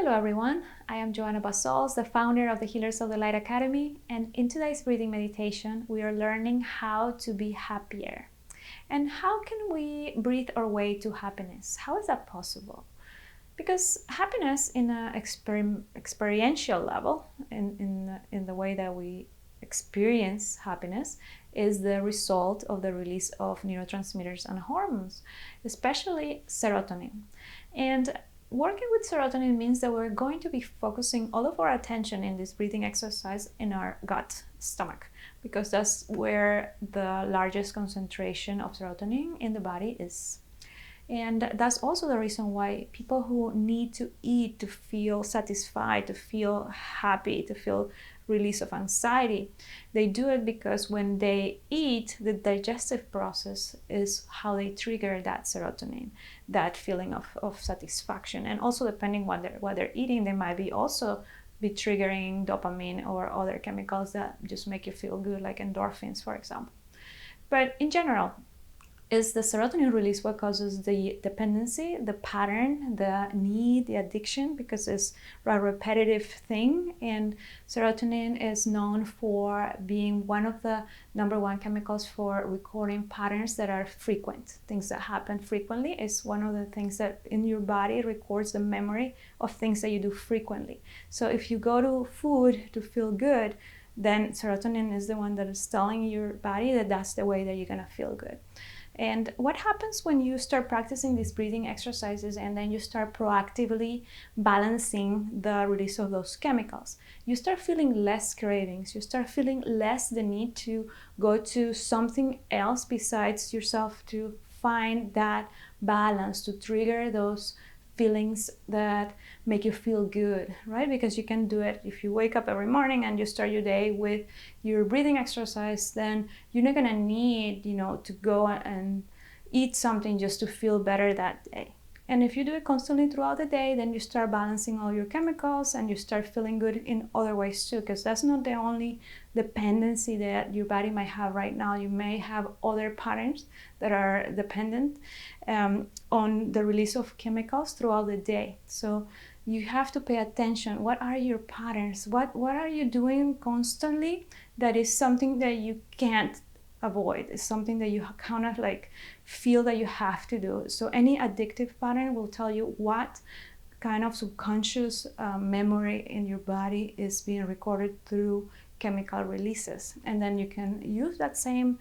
Hello everyone, I am Joanna Basols, the founder of the Healers of the Light Academy, and in today's breathing meditation we are learning how to be happier. And how can we breathe our way to happiness? How is that possible? Because happiness in an experiential level, in the way that we experience happiness, is the result of the release of neurotransmitters and hormones, especially serotonin. And working with serotonin means that we're going to be focusing all of our attention in this breathing exercise in our gut, stomach, because that's where the largest concentration of serotonin in the body is. And that's also the reason why people who need to eat to feel satisfied, to feel happy, to feel release of anxiety, they do it because when they eat, the digestive process is how they trigger that serotonin, that feeling of satisfaction. And also depending what they're eating, they might be also be triggering dopamine or other chemicals that just make you feel good, like endorphins, for example. But in general, is the serotonin release what causes the dependency, the pattern, the need, the addiction, because it's a repetitive thing. And serotonin is known for being one of the number one chemicals for recording patterns that are frequent. Things that happen frequently is one of the things that in your body records the memory of things that you do frequently. So if you go to food to feel good, then serotonin is the one that is telling your body that that's the way that you're gonna feel good. And what happens when you start practicing these breathing exercises and then you start proactively balancing the release of those chemicals? You start feeling less cravings. You start feeling less the need to go to something else besides yourself to find that balance, to trigger those feelings that make you feel good, right? Because you can do it if you wake up every morning and you start your day with your breathing exercise, then you're not gonna need, to go and eat something just to feel better that day. And if you do it constantly throughout the day, then you start balancing all your chemicals and you start feeling good in other ways too, because that's not the only dependency that your body might have right now. You may have other patterns that are dependent on the release of chemicals throughout the day. So you have to pay attention. What are your patterns? What are you doing constantly that is something that you can't avoid? It's something that you kind of like feel that you have to do. So any addictive pattern will tell you what kind of subconscious memory in your body is being recorded through chemical releases. And then you can use that same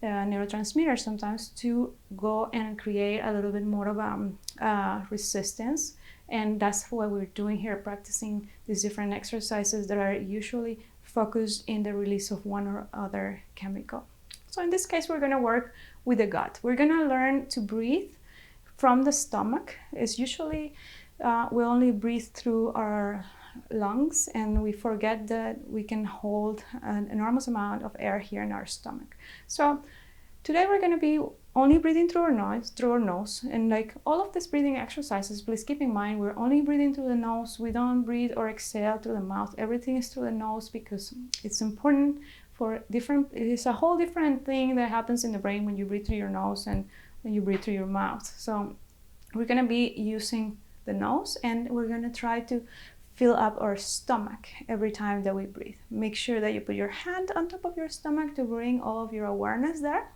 neurotransmitter sometimes to go and create a little bit more of resistance. And that's what we're doing here, practicing these different exercises that are usually focused in the release of one or other chemical. So in this case, we're going to work with the gut. We're going to learn to breathe from the stomach. It's usually we only breathe through our lungs, and we forget that we can hold an enormous amount of air here in our stomach. So today we're going to be only breathing through our nose. And like all of these breathing exercises, please keep in mind we're only breathing through the nose. We don't breathe or exhale through the mouth. Everything is through the nose because it's important for different, it's a whole different thing that happens in the brain when you breathe through your nose and when you breathe through your mouth. So we're going to be using the nose, and we're going to try to fill up our stomach every time that we breathe. Make sure that you put your hand on top of your stomach to bring all of your awareness there.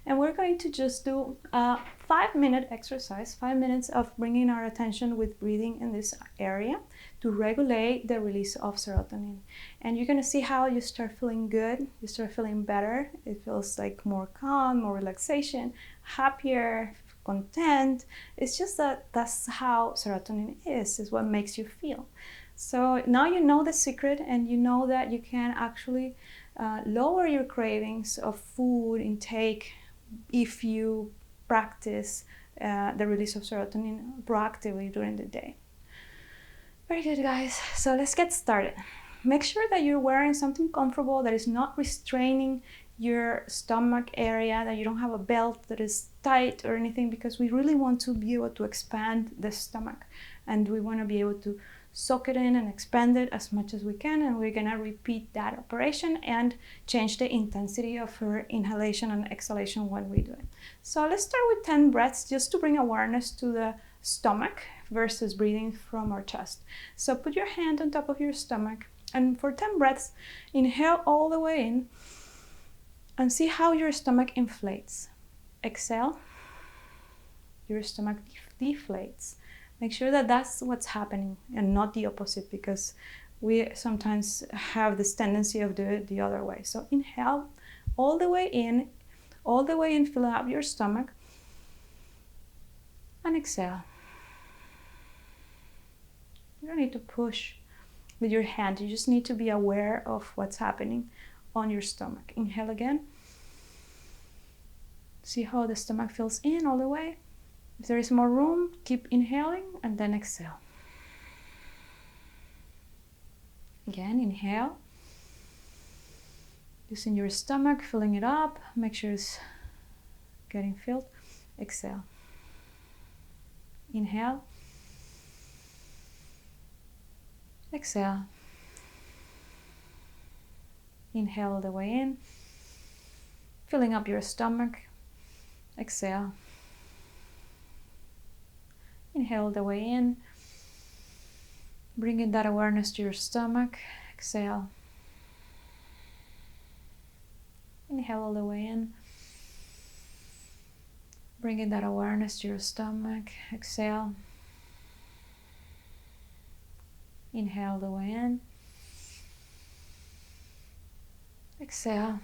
And we're going to just do a 5-minute exercise, 5 minutes of bringing our attention with breathing in this area to regulate the release of serotonin. And you're going to see how you start feeling good, you start feeling better. It feels like more calm, more relaxation, happier, content. It's just that that's how serotonin is what makes you feel. So now you know the secret, and you know that you can actually lower your cravings of food intake if you practice the release of serotonin proactively during the day. Very good, guys. So let's get started. Make sure that you're wearing something comfortable that is not restraining your stomach area, that you don't have a belt that is tight or anything, because we really want to be able to expand the stomach, and we want to be able to soak it in and expand it as much as we can. And we're gonna repeat that operation and change the intensity of her inhalation and exhalation when we do it. So let's start with 10 breaths just to bring awareness to the stomach. versus breathing from our chest. So put your hand on top of your stomach, and for 10 breaths, inhale all the way in and see how your stomach inflates. Exhale, your stomach deflates. Make sure that that's what's happening and not the opposite, because we sometimes have this tendency of doing it the other way. So inhale all the way in, filling up your stomach, and exhale. You don't need to push with your hand, you just need to be aware of what's happening on your stomach. Inhale again. See how the stomach fills in all the way. If there is more room, keep inhaling and then exhale. Again, inhale. Using your stomach, filling it up. Make sure it's getting filled. Exhale. Inhale. Exhale. Inhale all the way in, filling up your stomach. Exhale. Inhale all the way in, bringing that awareness to your stomach. Exhale. Inhale all the way in, bringing that awareness to your stomach. Exhale. Inhale the way in. Exhale.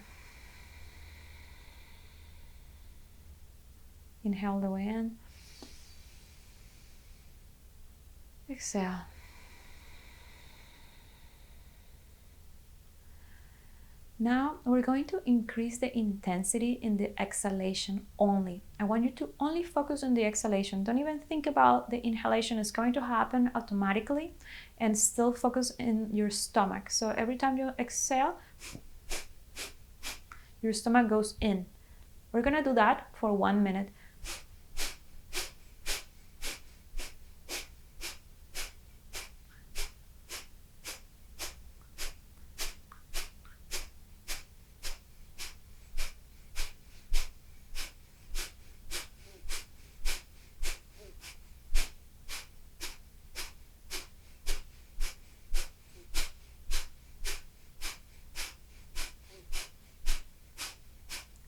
Inhale the way in. Exhale. Now we're going to increase the intensity in the exhalation only. I want you to only focus on the exhalation. Don't even think about the inhalation. It's going to happen automatically, and still focus in your stomach. So every time you exhale, your stomach goes in. We're gonna do that for 1 minute.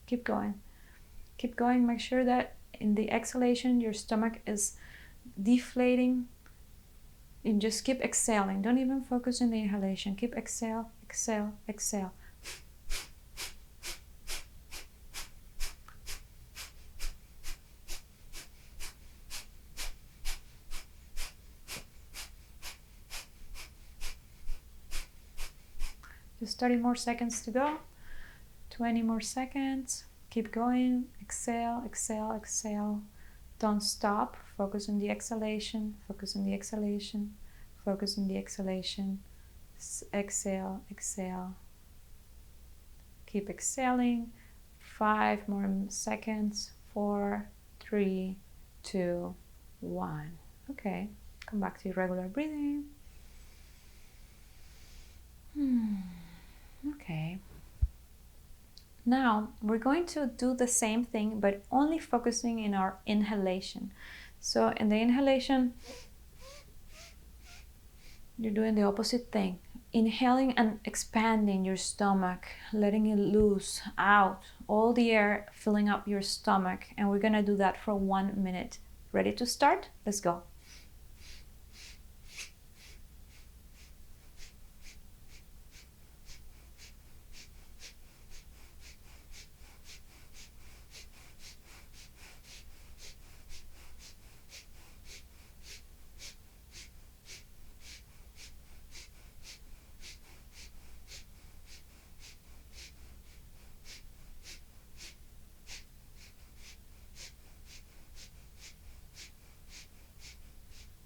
Keep going. Keep going. Make sure that in the exhalation, your stomach is deflating. And just keep exhaling. Don't even focus on the inhalation. Keep exhale, exhale, exhale. Just 30 more seconds to go. 20 more seconds. Keep going. Exhale, exhale, exhale. Don't stop. Focus on the exhalation. Focus on the exhalation. Focus on the exhalation. Exhale, exhale. Keep exhaling. 5 more seconds. 4, 3, 2, 1. Okay. Come back to your regular breathing. Okay. Now we're going to do the same thing, but only focusing in our inhalation. So in the inhalation, you're doing the opposite thing. Inhaling and expanding your stomach, letting it loose out, all the air filling up your stomach. And we're gonna do that for 1 minute. Ready to start? Let's go.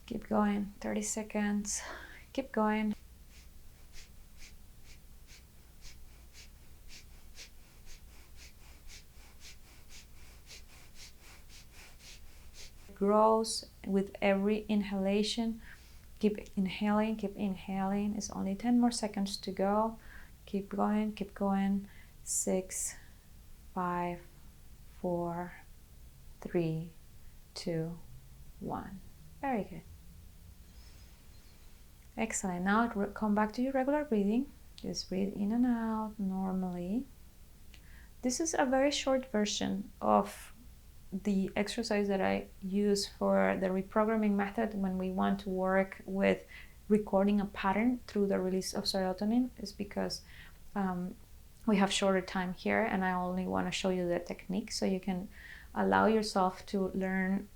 Keep going, 30 seconds. Keep going. It grows with every inhalation. Keep inhaling, keep inhaling. It's only 10 more seconds to go. Keep going, keep going. 6, 5, 4, 3, 2, 1. Very good. Excellent. Now come back to your regular breathing. Just breathe in and out normally. This is a very short version of the exercise that I use for the reprogramming method when we want to work with recording a pattern through the release of serotonin. Is because we have shorter time here, and I only want to show you the technique so you can allow yourself to learn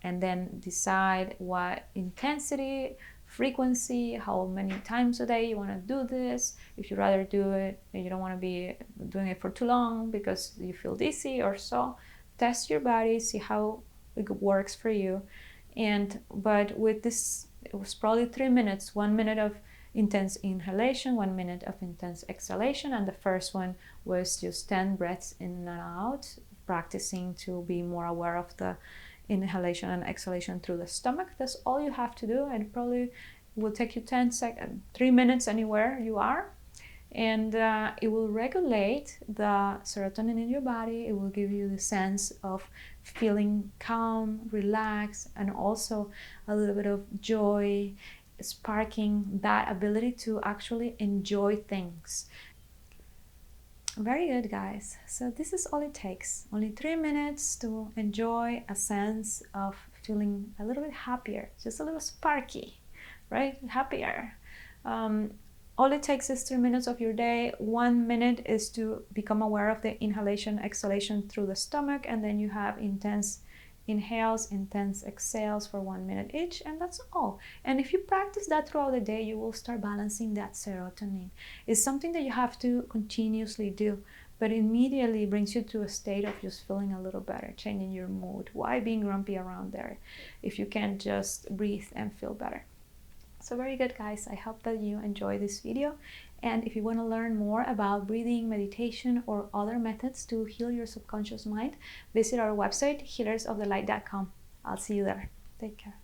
and then decide what intensity, frequency, how many times a day you want to do this. If you rather do it, you don't want to be doing it for too long because you feel dizzy or so, test your body, see how it works for you. But with this, it was probably 3 minutes, 1 minute of intense inhalation, 1 minute of intense exhalation, and the first one was just 10 breaths in and out, practicing to be more aware of the inhalation and exhalation through the stomach. That's all you have to do, and it probably will take you 10 seconds, 3 minutes anywhere you are, and it will regulate the serotonin in your body. It will give you the sense of feeling calm, relaxed, and also a little bit of joy, sparking that ability to actually enjoy things. Very good, guys. So this is all it takes. Only 3 minutes to enjoy a sense of feeling a little bit happier, just a little sparky, right? Happier. All it takes is 3 minutes of your day. 1 minute is to become aware of the inhalation, exhalation through the stomach, and then you have intense inhales, intense exhales for 1 minute each, and that's all. And if you practice that throughout the day, you will start balancing that serotonin. It's something that you have to continuously do, but immediately brings you to a state of just feeling a little better, changing your mood. Why being grumpy around there if you can just breathe and feel better? So very good, guys. I hope that you enjoy this video. And if you want to learn more about breathing, meditation, or other methods to heal your subconscious mind, visit our website, healersofthelight.com. I'll see you there. Take care.